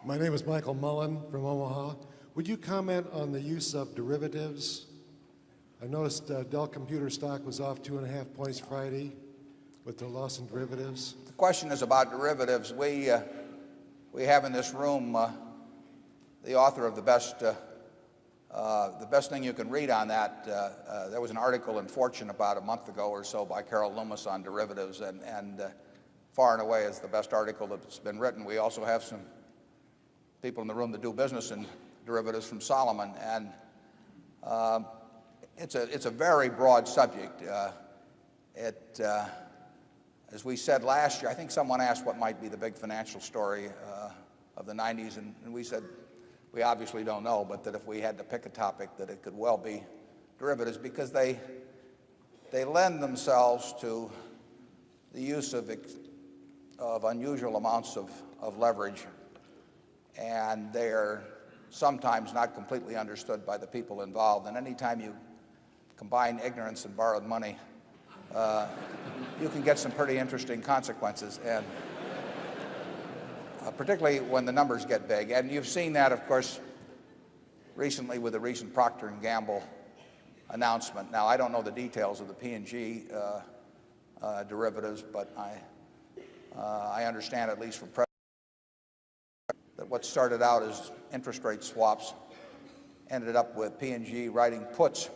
My name is Michael Mullen from Omaha. Would you comment on the use of derivatives? I noticed Dell Computer stock was off 2.5 points Friday with the loss in derivatives. The question is about derivatives. We have in this room the author of the best thing you can read on that. There was an article in Fortune about a month ago or so by Carol Loomis on derivatives, and far and away is the best article that's been written. We also have some people in the room that do business in derivatives from Solomon, and it's a very broad subject. As we said last year, I think someone asked what might be the big financial story of the 90s, and we said we obviously don't know, but that if we had to pick a topic, that it could well be derivatives, because they lend themselves to the use of unusual amounts of leverage, and they're sometimes not completely understood by the people involved. And anytime you combine ignorance and borrowed money, you can get some pretty interesting consequences, and particularly when the numbers get big. And you've seen that, of course, recently with the recent Procter & Gamble announcement. Now, I don't know the details of the P&G derivatives, but I understand, at least from that what started out as interest rate swaps ended up with P&G writing puts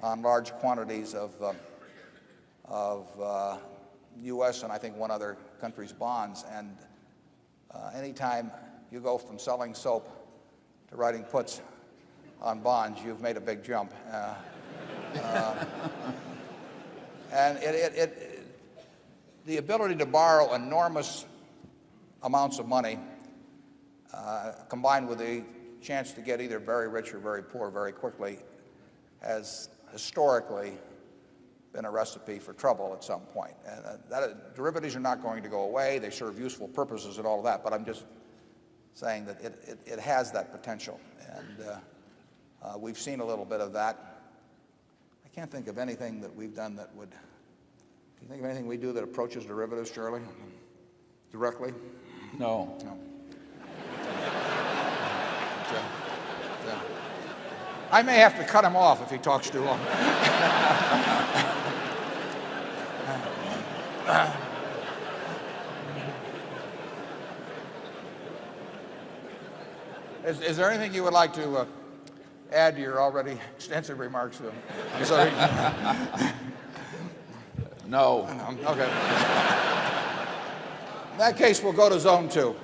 on large quantities of U.S. and I think one other country's bonds. And anytime you go from selling soap to writing puts on bonds, you've made a big jump. And the ability to borrow enormous amounts of money, combined with the chance to get either very rich or very poor very quickly, has historically been a recipe for trouble at some point. And derivatives are not going to go away. They serve useful purposes and all of that, but I'm just saying that it has that potential. And we've seen a little bit of that. I can't think of anything that we've done that would... Do you think of anything we do that approaches derivatives, Charlie? Directly? No. No. I may have to cut him off if he talks too long. Is there anything you would like to add to your already extensive remarks? I'm sorry. No. Okay. In that case, we'll go to zone 2.